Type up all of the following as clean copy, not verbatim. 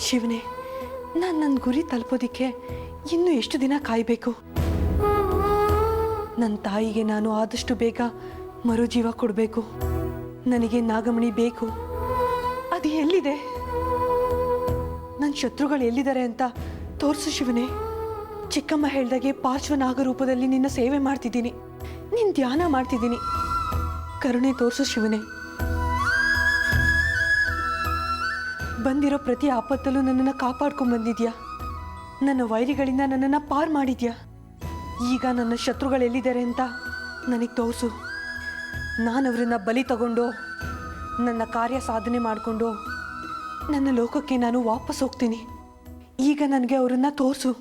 ಶಿವನೇ, ನಾನು ನನ್ನ ಗುರಿ ತಲುಪೋದಿಕ್ಕೆ ಇನ್ನೂ ಎಷ್ಟು ದಿನ ಕಾಯಬೇಕು? ನನ್ನ ತಾಯಿಗೆ ನಾನು ಆದಷ್ಟು ಬೇಗ ಮರುಜೀವ ಕೊಡಬೇಕು. ನನಗೆ ನಾಗಮಣಿ ಬೇಕು. ಅದು ಎಲ್ಲಿದೆ? ನನ್ನ ಶತ್ರುಗಳು ಎಲ್ಲಿದ್ದಾರೆ ಅಂತ ತೋರಿಸು ಶಿವನೇ. ಚಿಕ್ಕಮ್ಮ ಹೇಳ್ದಾಗೆ ಪಾರ್ಶ್ವನಾಗ ರೂಪದಲ್ಲಿ ನಿನ್ನ ಸೇವೆ ಮಾಡ್ತಿದ್ದೀನಿ, ನಿನ್ನ ಧ್ಯಾನ ಮಾಡ್ತಿದ್ದೀನಿ. ಕರುಣೆ ತೋರಿಸು ಶಿವನೇ. ಬಂದಿರೋ ಪ್ರತಿ ಆಪತ್ತಲ್ಲೂ ನನ್ನನ್ನು ಕಾಪಾಡ್ಕೊಂಡು ಬಂದಿದ್ಯಾ. ನನ್ನ ವೈರಿಗಳಿಂದ ನನ್ನನ್ನು ಪಾರು ಮಾಡಿದ್ಯಾ. ಈಗ ನನ್ನ ಶತ್ರುಗಳು ಎಲ್ಲಿದ್ದಾರೆ ಅಂತ ನನಗೆ ತೋರಿಸು. ನಾನು ಅವರನ್ನು ಬಲಿ ತಗೊಂಡು ನನ್ನ ಕಾರ್ಯ ಸಾಧನೆ ಮಾಡಿಕೊಂಡು ನನ್ನ ಲೋಕಕ್ಕೆ ನಾನು ವಾಪಸ್ ಹೋಗ್ತೀನಿ. ಈಗ ನನಗೆ ಅವರನ್ನು ತೋರಿಸು.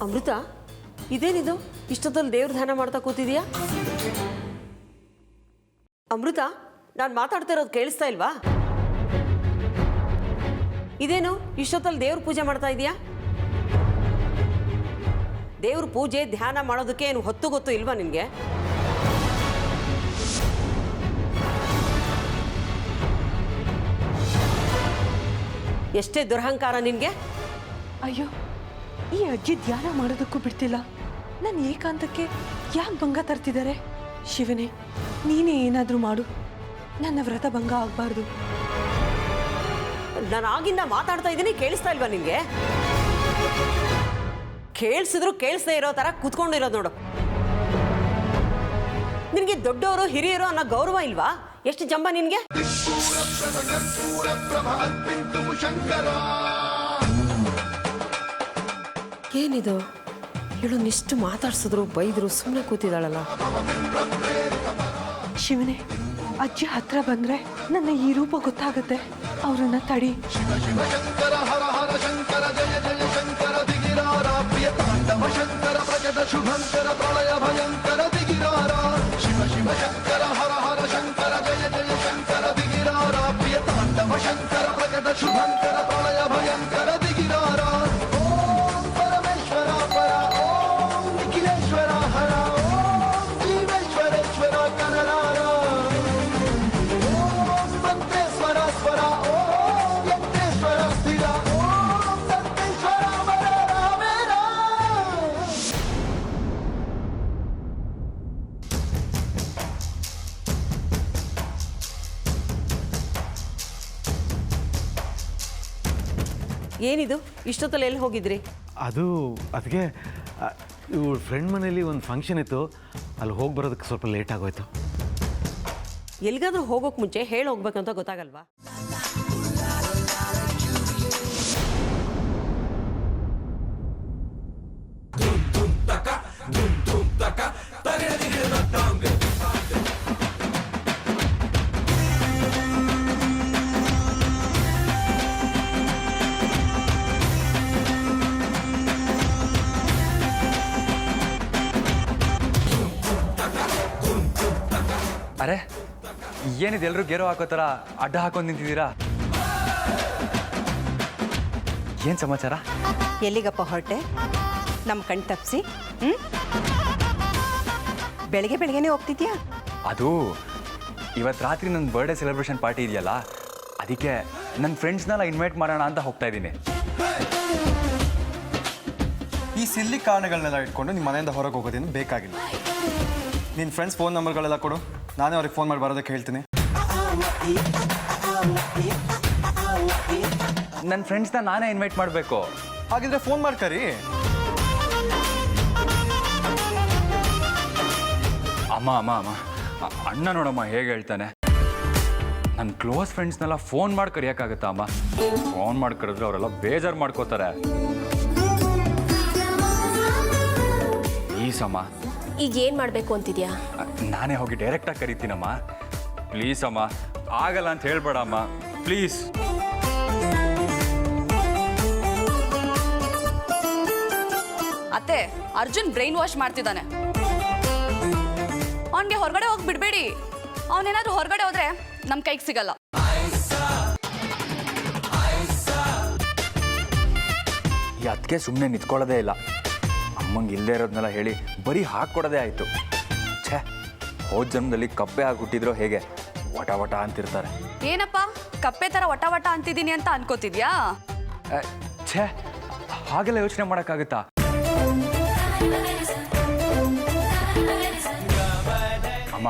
ಅಮೃತ, ಇದೇನಿದು? ಇಷ್ಟೊತ್ತಲ್ಲಿ ದೇವ್ರ ಧ್ಯಾನ ಮಾಡ್ತಾ ಕೂತಿದ್ಯಾ? ಅಮೃತ, ನಾನು ಮಾತಾಡ್ತಾ ಇರೋದು ಕೇಳಿಸ್ತಾ ಇಲ್ವಾ? ಇದೇನು ಇಷ್ಟೊತ್ತಲ್ಲಿ ದೇವ್ರ ಪೂಜೆ ಮಾಡ್ತಾ ಇದೀಯಾ? ದೇವ್ರ ಪೂಜೆ ಧ್ಯಾನ ಮಾಡೋದಕ್ಕೆ ಏನು ಹೊತ್ತು ಗೊತ್ತು ಇಲ್ವಾ ನಿನಗೆ? ಎಷ್ಟೇ ದುರಹಂಕಾರ ನಿನಗೆ! ಅಯ್ಯೋ, ಈ ಅಜ್ಜಿ ಧ್ಯಾನ ಮಾಡೋದಕ್ಕೂ ಬಿಡ್ತಿಲ್ಲ. ನನ್ನ ಏಕಾಂತಕ್ಕೆ ಯಾಕೆ ಭಂಗ ತರ್ತಿದ್ದಾರೆ? ಶಿವನೇ, ನೀನೇ ಏನಾದರೂ ಮಾಡು. ನನ್ನ ವ್ರತ ಭಂಗ ಆಗಬಾರ್ದು. ನಾನು ಆಗಿಂದ ಮಾತಾಡ್ತಾ ಇದ್ದೀನಿ, ಕೇಳಿಸ್ತಾ ಇಲ್ವಾ ನಿನಗೆ? ಕೇಳಿಸಿದ್ರು ಕೇಳಿಸ್ದೇ ಇರೋ ಥರ ಕೂತ್ಕೊಂಡಿರೋದು ನೋಡು. ನಿನಗೆ ದೊಡ್ಡವರು ಹಿರಿಯರು ಅನ್ನೋ ಗೌರವ ಇಲ್ವಾ? ಎಷ್ಟು ಜಂಬ ನಿನಗೆ! ಏನಿದು? ಇವಳನ್ನಿಷ್ಟು ಮಾತಾಡ್ಸಿದ್ರು ಬೈದ್ರು ಸುಮ್ಮನೆ ಕೂತಿದ್ದಾಳಲ್ಲ. ಶಿವನೇ, ಅಜ್ಜಿ ಹತ್ರ ಬಂದ್ರೆ ನನ್ನ ಈ ರೂಪ ಗೊತ್ತಾಗುತ್ತೆ. ಅವರನ್ನ ತಡಿ. ಶಿವ ಶಿವ ಶಂಕರ ಹರ ಹರ ಶಂಕರ ಜಯ ಜಯ ಶಂಕರ ದಿಗಿರಾರ ಪ್ರಿಯ ತಾಂಡವ ಶಂಕರ ಪ್ರಕಟ ಶುಭಂಕರ ಪ್ರಳಯ ಭಯಂಕರ ದಿಗಿರಾರ. ಶಿವ ಶಿವ ಶಂಕರ ಹರ ಹರ ಶಂಕರ ಜಯ ಜಯ ಶಂಕರ ದಿಗಿರಾರ ಪ್ರಿಯ ತಾಂಡವ ಶಂಕರ ಪ್ರಕಟ ಶುಭಂಕರ ಪ್ರಳಯ ಭಯಂಕರ ದಿಗಿರಾರ. ಓಂ ಪರಮೇಶ್ವರ ಪರ, ಓಂ ನಿಖಿಲೇಶ್ವರ ಹರ, ಓಂ ಜೀವೇಶ್ವರೇಶ್ವರ ಕನರಾರ. ಏನಿದು? ಇಷ್ಟೊತ್ತಲ್ಲಿ ಎಲ್ಲಿ ಹೋಗಿದ್ರಿ? ಅದಕ್ಕೆ ಇವ್ರ ಫ್ರೆಂಡ್ ಮನೇಲಿ ಒಂದು ಫಂಕ್ಷನ್ ಇತ್ತು, ಅಲ್ಲಿ ಹೋಗಿ ಬರೋದಕ್ಕೆ ಸ್ವಲ್ಪ ಲೇಟ್ ಆಗೋಯ್ತು. ಎಲ್ಲಿಗಾದ್ರೂ ಹೋಗೋಕೆ ಮುಂಚೆ ಹೇಳಿ ಹೋಗ್ಬೇಕಂತ ಗೊತ್ತಾಗಲ್ವಾ? ಅರೆ, ಏನಿದೆ ಎಲ್ಲರೂ ಗೇರೋ ಹಾಕೋ ಥರ ಅಡ್ಡ ಹಾಕೊಂಡು ನಿಂತಿದ್ದೀರಾ? ಏನು ಸಮಾಚಾರ? ಎಲ್ಲಿಗಪ್ಪ ಹೊರಟೆ? ನಮ್ಮ ಕಣ್ ತಪ್ಪಿಸಿ ಬೆಳಗ್ಗೆ ಬೆಳಗ್ಗೆನೇ ಹೋಗ್ತಿದ್ಯಾ? ಅದು ಇವತ್ತು ರಾತ್ರಿ ನನ್ನ ಬರ್ಡೇ ಸೆಲೆಬ್ರೇಷನ್ ಪಾರ್ಟಿ ಇದೆಯಲ್ಲ, ಅದಕ್ಕೆ ನನ್ನ ಫ್ರೆಂಡ್ಸ್ನೆಲ್ಲ ಇನ್ವೈಟ್ ಮಾಡೋಣ ಅಂತ ಹೋಗ್ತಾ ಇದ್ದೀನಿ. ಈ ಸಿಲ್ಲಿ ಕಾರಣಗಳನ್ನೆಲ್ಲ ಇಟ್ಕೊಂಡು ನಿಮ್ಮ ಮನೆಯಿಂದ ಹೊರಗೆ ಹೋಗೋದೇನು ಬೇಕಾಗಿಲ್ಲ. ನಿನ್ನ ಫ್ರೆಂಡ್ಸ್ ಫೋನ್ ನಂಬರ್ಗಳೆಲ್ಲ ಕೊಡು, ನಾನೇ ಅವ್ರಿಗೆ ಫೋನ್ ಮಾಡಿ ಬರೋದಕ್ಕೆ ಹೇಳ್ತೀನಿ. ನನ್ನ ಫ್ರೆಂಡ್ಸ್ನ ನಾನೇ ಇನ್ವೈಟ್ ಮಾಡಬೇಕು. ಹಾಗಿದ್ರೆ ಫೋನ್ ಮಾಡ್ಕರಿ. ಅಮ್ಮ ಅಮ್ಮ ಅಮ್ಮ ಅಣ್ಣ ನೋಡಮ್ಮ ಹೇಗೆ ಹೇಳ್ತಾನೆ. ನನ್ನ ಕ್ಲೋಸ್ ಫ್ರೆಂಡ್ಸ್ನೆಲ್ಲ ಫೋನ್ ಮಾಡಿ ಕರಿಯೋಕ್ಕಾಗತ್ತಾ ಅಮ್ಮ? ಫೋನ್ ಮಾಡಿ ಕರೆದ್ರೆ ಅವರೆಲ್ಲ ಬೇಜಾರು ಮಾಡ್ಕೋತಾರೆ. ಪ್ಲೀಸ್ ಅಮ್ಮ. ಈಗ ಏನು ಮಾಡಬೇಕು ಅಂತಿದ್ಯಾ? ನಾನೇ ಹೋಗಿ ಡೈರೆಕ್ಟಾಗಿ ಕರಿತೀನಮ್ಮ. ಪ್ಲೀಸ್ ಅಮ್ಮ, ಆಗಲ್ಲ ಅಂತ ಹೇಳ್ಬೇಡ ಅಮ್ಮ, ಪ್ಲೀಸ್. ಅತ್ತೆ, ಅರ್ಜುನ್ ಬ್ರೈನ್ ವಾಶ್ ಮಾಡ್ತಿದ್ದಾನೆ. ಅವನಿಗೆ ಹೊರಗಡೆ ಹೋಗಿ ಬಿಡಬೇಡಿ. ಅವನೇನಾದ್ರೂ ಹೊರಗಡೆ ಹೋದ್ರೆ ನಮ್ಮ ಕೈಗೆ ಸಿಗಲ್ಲ. ಅದಕ್ಕೆ ಅದಕ್ಕೆ ಸುಮ್ಮನೆ ನಿಂತ್ಕೊಳ್ಳೋದೇ ಇಲ್ಲ. ಅಮ್ಮಂಗೆ ಇಲ್ಲದೆ ಇರೋದನ್ನೆಲ್ಲ ಹೇಳಿ ಬರೀ ಹಾಕ್ಕೊಡೋದೇ ಆಯಿತು. ಛೇ, ಹೋದ ಜನ್ಮದಲ್ಲಿ ಕಪ್ಪೆ ಆಗಿ ಹುಟ್ಟಿದ್ರೋ ಹೇಗೆ ವಟ ವಟ ಅಂತಿರ್ತಾರೆ. ಏನಪ್ಪ ಕಪ್ಪೆ ಥರ ವಟ ವಟ ಅಂತಿದ್ದೀನಿ ಅಂತ ಅನ್ಕೋತಿದ್ಯಾ? ಛೇ, ಹಾಗೆಲ್ಲ ಯೋಚನೆ ಮಾಡೋಕ್ಕಾಗುತ್ತಾ? ಅಮ್ಮ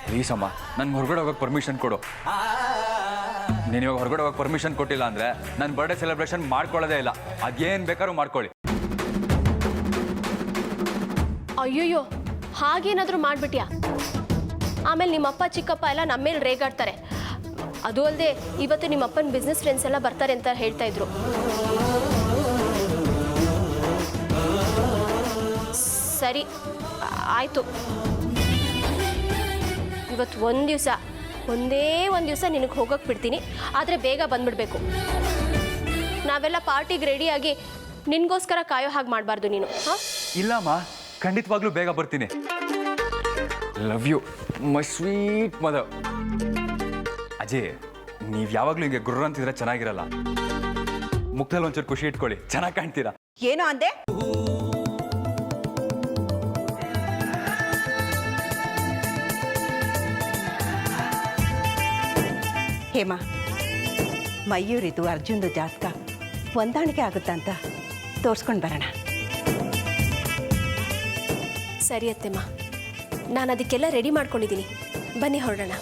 ಪ್ಲೀಸ್ ಅಮ್ಮ, ನನ್ಗೆ ಹೊರಗಡೆ ಹೋಗೋಕೆ ಪರ್ಮಿಷನ್ ಕೊಡು. ನೀನು ಇವಾಗ ಹೊರಗಡೆ ಹೋಗೋಕೆ ಪರ್ಮಿಷನ್ ಕೊಟ್ಟಿಲ್ಲ ಅಂದರೆ ನನ್ನ ಬರ್ಡೇ ಸೆಲೆಬ್ರೇಷನ್ ಮಾಡ್ಕೊಳ್ಳೋದೇ ಇಲ್ಲ. ಅದೇನು ಬೇಕಾದ್ರೂ ಮಾಡ್ಕೊಳ್ಳಿ. ಅಯ್ಯೋಯ್ಯೋ, ಹಾಗೇನಾದರೂ ಮಾಡಿಬಿಟ್ಯಾ? ಆಮೇಲೆ ನಿಮ್ಮಪ್ಪ ಚಿಕ್ಕಪ್ಪ ಎಲ್ಲ ನಮ್ಮ ಮೇಲೆ ರೇಗಾಡ್ತಾರೆ. ಅದು ಅಲ್ಲದೆ ಇವತ್ತು ನಿಮ್ಮಪ್ಪನ ಬಿಸ್ನೆಸ್ ಫ್ರೆಂಡ್ಸ್ ಎಲ್ಲ ಬರ್ತಾರೆ ಅಂತ ಹೇಳ್ತಾ ಇದ್ರು. ಸರಿ ಆಯಿತು, ಇವತ್ತು ಒಂದೇ ಒಂದು ದಿವಸ ನಿನಗೆ ಹೋಗೋಕೆ ಬಿಡ್ತೀನಿ. ಆದರೆ ಬೇಗ ಬಂದ್ಬಿಡ್ಬೇಕು. ನಾವೆಲ್ಲ ಪಾರ್ಟಿಗೆ ರೆಡಿಯಾಗಿ ನಿನಗೋಸ್ಕರ ಕಾಯೋ ಹಾಗೆ ಮಾಡಬಾರ್ದು ನೀನು. ಹಾಂ, ಇಲ್ಲಮ್ಮ, ಖಂಡಿತವಾಗ್ಲೂ ಬೇಗ ಬರ್ತೀನಿ. Love you my sweet mother. Ajay, ನೀವು ಯಾವಾಗಲೂ ಹಿಂಗೆ ಗುರ್ರ ಅಂತಿದ್ರೆ ಚೆನ್ನಾಗಿರಲ್ಲ. ಮುಖದಲ್ಲಿ ಒಂಚೂರು ಖುಷಿ ಇಟ್ಕೊಳ್ಳಿ, ಚೆನ್ನಾಗಿ ಕಾಣ್ತೀರಾ. ಏನೋ ಅಂದೆ? ಹೇಮಾ, ಮಯೂರಿದು ಅರ್ಜುನ್ದು ಜಾತಕ ಹೊಂದಾಣಿಕೆ ಆಗುತ್ತಾ ಅಂತ ತೋರಿಸ್ಕೊಂಡು ಬರೋಣ. ಸರಿ ಅತ್ತೆಮ್ಮ, ನಾನು ಅದಕ್ಕೆಲ್ಲ ರೆಡಿ ಮಾಡ್ಕೊಂಡಿದ್ದೀನಿ. ಬನ್ನಿ ಹೊರಡೋಣ.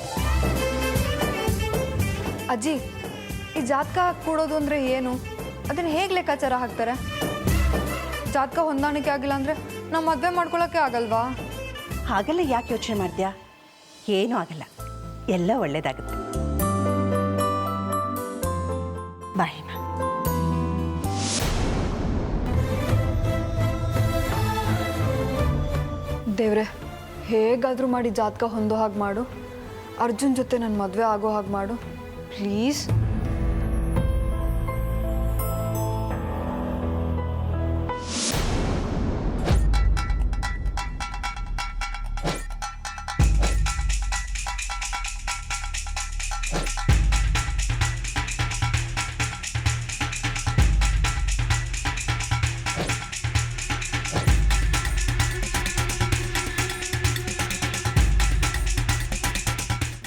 ಅಜ್ಜಿ, ಈ ಜಾತಕ ಕೂಡೋದು ಅಂದರೆ ಏನು? ಅದನ್ನು ಹೇಗೆ ಲೆಕ್ಕಾಚಾರ ಹಾಕ್ತಾರೆ? ಜಾತಕ ಹೊಂದಾಣಿಕೆ ಆಗಿಲ್ಲ ಅಂದರೆ ನಾವು ಮದುವೆ ಮಾಡ್ಕೊಳ್ಳೋಕ್ಕೆ ಆಗಲ್ವಾ? ಹಾಗೆಲ್ಲ ಯಾಕೆ ಯೋಚನೆ ಮಾಡ್ತೀಯಾ? ಏನೂ ಆಗಲ್ಲ, ಎಲ್ಲ ಒಳ್ಳೇದಾಗುತ್ತೆ. ಬಾಯ್. ದೇವ್ರೆ, ಹೇಗಾದರೂ ಮಾಡಿ ಜಾತಕ ಹೊಂದೋ ಹಾಗೆ ಮಾಡು. ಅರ್ಜುನ್ ಜೊತೆ ನನ್ನ ಮದುವೆ ಆಗೋ ಹಾಗೆ ಮಾಡು ಪ್ಲೀಸ್.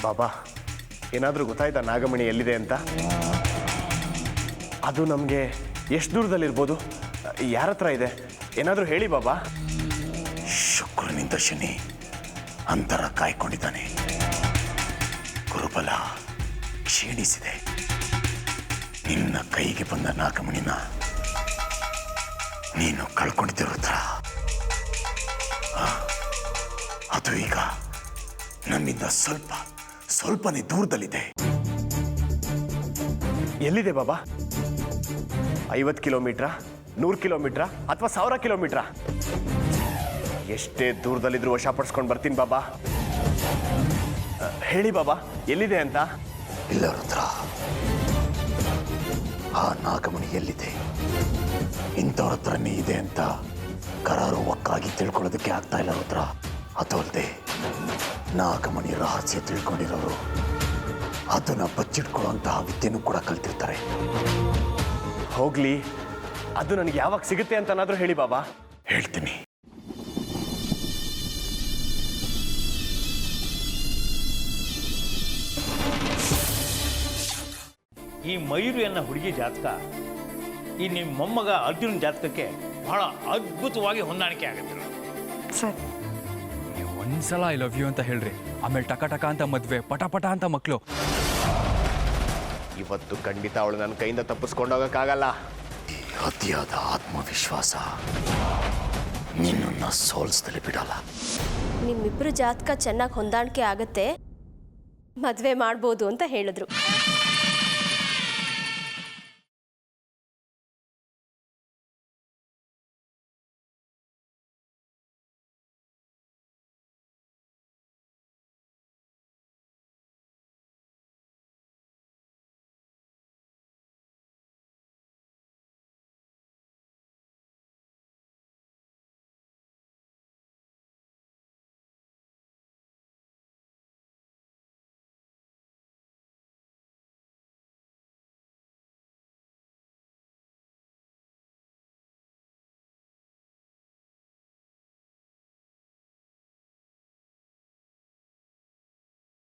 ಬಾಬಾ, ಏನಾದರೂ ಗೊತ್ತಾಯ್ತಾ ನಾಗಮಣಿ ಎಲ್ಲಿದೆ ಅಂತ? ಅದು ನಮಗೆ ಎಷ್ಟು ದೂರದಲ್ಲಿರ್ಬೋದು? ಯಾರ ಹತ್ರ ಇದೆ? ಏನಾದರೂ ಹೇಳಿ ಬಾಬಾ. ಶುಕ್ರನಿಂದ ಶನಿ ಅಂತರ ಕಾಯ್ಕೊಂಡಿದ್ದಾನೆ. ಗುರುಬಲ ಕ್ಷೀಣಿಸಿದೆ. ನಿನ್ನ ಕೈಗೆ ಬಂದ ನಾಗಮಣಿನ ನೀನು ಕಳ್ಕೊಂಡಿದ್ದೆ ರುದ್ರ. ಅದು ಈಗ ನಮ್ಮಿಂದ ಸ್ವಲ್ಪನೇ ದೂರದಲ್ಲಿದೆ. ಎಲ್ಲಿದೆ ಬಾಬಾ? 50 ಕಿಲೋಮೀಟ್ರಾ, 100 ಕಿಲೋಮೀಟ್ರಾ ಅಥವಾ 1000 ಕಿಲೋಮೀಟ್ರಾ? ಎಷ್ಟೇ ದೂರದಲ್ಲಿದ್ರೂ ವಶಪಡಿಸ್ಕೊಂಡು ಬರ್ತೀನಿ ಬಾಬಾ. ಹೇಳಿ ಬಾಬಾ, ಎಲ್ಲಿದೆ ಅಂತ. ಇಲ್ಲ ರುದ್ರ, ಆ ನಾಗಮಣಿ ಎಲ್ಲಿದೆ? ಇಂಥವ್ರ ಹತ್ರನೇ ಇದೆ ಅಂತ ಕರಾರುವಕ್ಕಾಗಿ ತಿಳ್ಕೊಳ್ಳೋದಕ್ಕೆ ಆಗ್ತಾ ಇಲ್ಲ ರುದ್ರ. ಅದು ಅಲ್ಲದೆ ನಾಗಮಣಿ ರಹಸ್ಯ ತಿಳ್ಕೊಂಡಿರೋರು ಅದನ್ನ ಬಚ್ಚಿಟ್ಕೊಳ್ಳುವಂತಹ ವಿದ್ಯೆನೂ ಕೂಡ ಕಲ್ತಿರ್ತಾರೆ. ಹೋಗ್ಲಿ, ಅದು ನನಗೆ ಯಾವಾಗ ಸಿಗುತ್ತೆ ಅಂತನಾದ್ರೂ ಹೇಳಿ ಬಾಬಾ. ಹೇಳ್ತೀನಿ. ಈ ಮಯೂರಿ ಅನ್ನೋ ಹುಡುಗಿ ಜಾತಕ ಈ ನಿಮ್ಮ ಮೊಮ್ಮಗ ಅರ್ಜುನ್ ಜಾತಕಕ್ಕೆ ಬಹಳ ಅದ್ಭುತವಾಗಿ ಹೊಂದಾಣಿಕೆ ಆಗುತ್ತೆ. ಸರ್, ಒಂದ್ಸಲ ಐ ಲವ್ ಯು ಅಂತ ಹೇಳ್ರಿ, ಆಮೇಲೆ ಟಕ ಟಕ ಅಂತ ಮದ್ವೆ, ಪಟ ಪಟ ಅಂತ ಮಕ್ಕಳು. ಇವತ್ತು ಖಂಡಿತ ಅವಳು ನನ್ನ ಕೈಯಿಂದ ತಪ್ಪಿಸ್ಕೊಂಡೋಗಕ್ಕಾಗಲ್ಲ. ಈ ಅತಿಯಾದ ಆತ್ಮವಿಶ್ವಾಸ ನಿನ್ನನ್ನು ಸೋಲಿಸ್ದಲ್ಲಿ ಬಿಡಲ್ಲ. ನಿಮ್ಮಿಬ್ಬರು ಜಾತಕ ಚೆನ್ನಾಗಿ ಹೊಂದಾಣಿಕೆ ಆಗುತ್ತೆ, ಮದುವೆ ಮಾಡ್ಬೋದು ಅಂತ ಹೇಳಿದ್ರು.